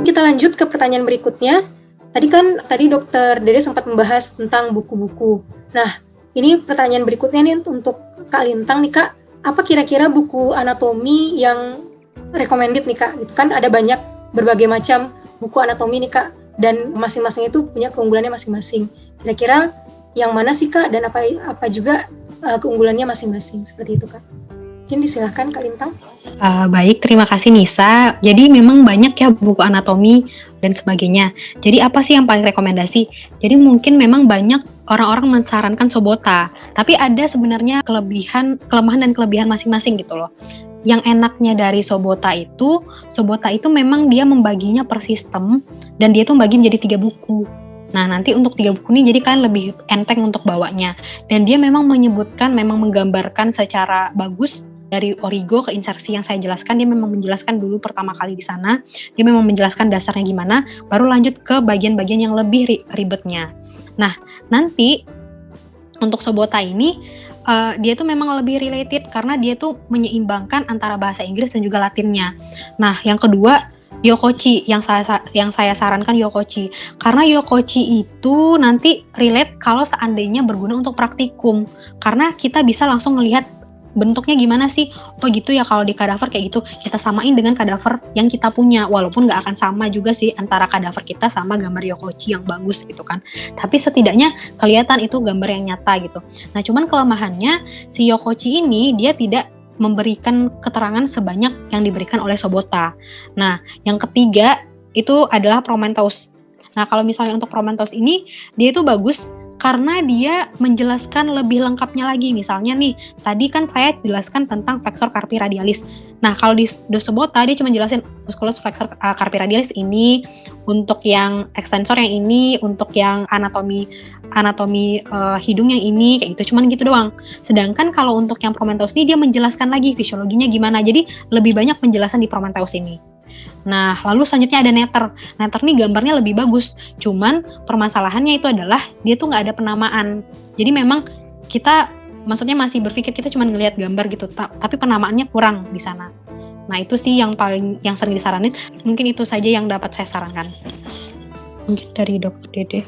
Kita lanjut ke pertanyaan berikutnya. Tadi Dokter Dede sempat membahas tentang buku-buku. Nah, ini pertanyaan berikutnya nih untuk Kak Lintang nih Kak. Apa kira-kira buku anatomi yang recommended nih Kak? Gitu kan ada banyak berbagai macam buku anatomi nih Kak, dan masing-masing itu punya keunggulannya masing-masing. Kira-kira yang mana sih Kak, dan apa juga keunggulannya masing-masing, seperti itu Kak? Mungkin disilahkan Kak Lintang. Baik, terima kasih Nisa. Jadi memang banyak ya buku anatomi dan sebagainya. Jadi apa sih yang paling rekomendasi? Jadi mungkin memang banyak orang-orang mensarankan Sobota, tapi ada sebenarnya kelemahan dan kelebihan masing-masing gitu loh. Yang enaknya dari Sobota itu memang dia membaginya per sistem, dan dia tuh membagi menjadi 3 buku. Nah, nanti untuk 3 buku ini jadi kalian lebih enteng untuk bawanya. Dan dia memang menggambarkan secara bagus dari origo ke insersi yang saya jelaskan. Dia memang menjelaskan dulu pertama kali di sana. Dia memang menjelaskan dasarnya gimana, baru lanjut ke bagian-bagian yang lebih ribetnya. Nah, nanti untuk Sobota ini dia tuh memang lebih related karena dia tuh menyeimbangkan antara bahasa Inggris dan juga Latinnya. Nah, yang kedua Yokochi, yang saya sarankan Yokochi, karena Yokochi itu nanti relate kalau seandainya berguna untuk praktikum, karena kita bisa langsung melihat bentuknya gimana sih. Oh gitu ya, kalau di kadaver kayak gitu, kita samain dengan kadaver yang kita punya, walaupun nggak akan sama juga sih antara kadaver kita sama gambar Yokochi yang bagus gitu kan, tapi setidaknya kelihatan itu gambar yang nyata gitu. Nah, cuman kelemahannya si Yokochi ini dia tidak memberikan keterangan sebanyak yang diberikan oleh Sobota. Nah, yang ketiga itu adalah Prometheus. Nah, kalau misalnya untuk Prometheus ini, dia itu bagus karena dia menjelaskan lebih lengkapnya lagi. Misalnya nih, tadi kan saya jelaskan tentang flexor carpi radialis. Nah, kalau di Sobota dia cuma jelasin musculus flexor carpi radialis ini, untuk yang extensor yang ini, untuk yang anatomi hidung yang ini, kayak gitu, cuman gitu doang. Sedangkan kalau untuk yang Prometheus ini dia menjelaskan lagi fisiologinya gimana. Jadi lebih banyak penjelasan di Prometheus ini. Nah, lalu selanjutnya ada Netter. Netter nih gambarnya lebih bagus, cuman permasalahannya itu adalah dia tuh nggak ada penamaan. Jadi memang kita maksudnya masih berpikir kita cuma ngelihat gambar gitu, tapi penamaannya kurang di sana. Nah, itu sih yang sering disaranin. Mungkin itu saja yang dapat saya sarankan. Mungkin dari Dokter Dede.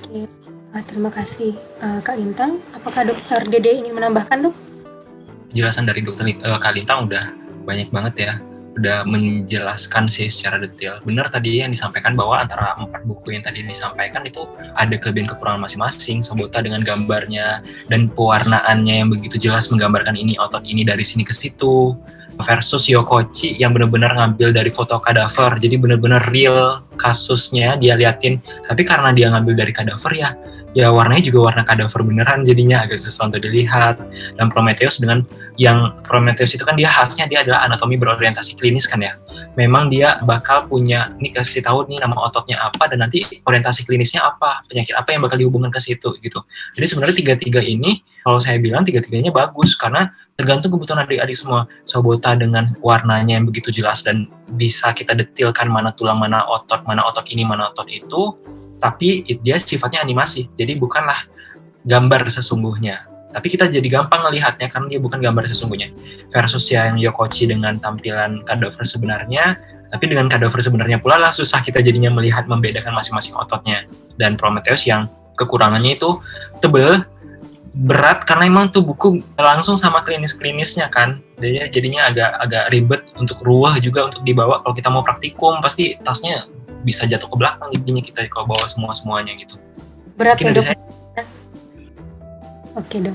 Terima kasih Kak Lintang. Apakah Dokter Dede ingin menambahkan, Dok? Penjelasan dari Kak Lintang udah banyak banget ya. Udah menjelaskan sih secara detail. Benar tadi yang disampaikan bahwa antara 4 buku yang tadi disampaikan itu ada kelebihan kekurangan masing-masing. Sobota dengan gambarnya dan pewarnaannya yang begitu jelas menggambarkan ini otot ini dari sini ke situ, versus Yokochi yang benar-benar ngambil dari foto kadaver, jadi benar-benar real kasusnya dia liatin. Tapi karena dia ngambil dari kadaver ya warnanya juga warna kadaver beneran, jadinya agak susah untuk dilihat. Dan Prometheus Prometheus itu kan dia khasnya dia adalah anatomi berorientasi klinis kan ya. Memang dia bakal punya, nih kasih tahu nih nama ototnya apa dan nanti orientasi klinisnya apa, penyakit apa yang bakal dihubungkan ke situ gitu. Jadi sebenarnya 3 ini kalau saya bilang 3-nya bagus karena tergantung kebutuhan adik-adik semua. Sobota dengan warnanya yang begitu jelas dan bisa kita detilkan mana tulang, mana otot ini, mana otot itu. Tapi dia sifatnya animasi, jadi bukanlah gambar sesungguhnya. Tapi kita jadi gampang melihatnya karena dia bukan gambar sesungguhnya. Versus yang Yokochi dengan tampilan kadaver sebenarnya, tapi dengan kadaver sebenarnya pula lah susah kita jadinya melihat membedakan masing-masing ototnya. Dan Prometheus yang kekurangannya itu tebel, berat karena emang tuh buku langsung sama klinisnya kan. Jadinya agak ribet untuk ruweh juga untuk dibawa. Kalau kita mau praktikum pasti tasnya bisa jatuh ke belakang jadinya kita kalau bawa semuanya gitu. Berat ya, Dok? Oke, Dok.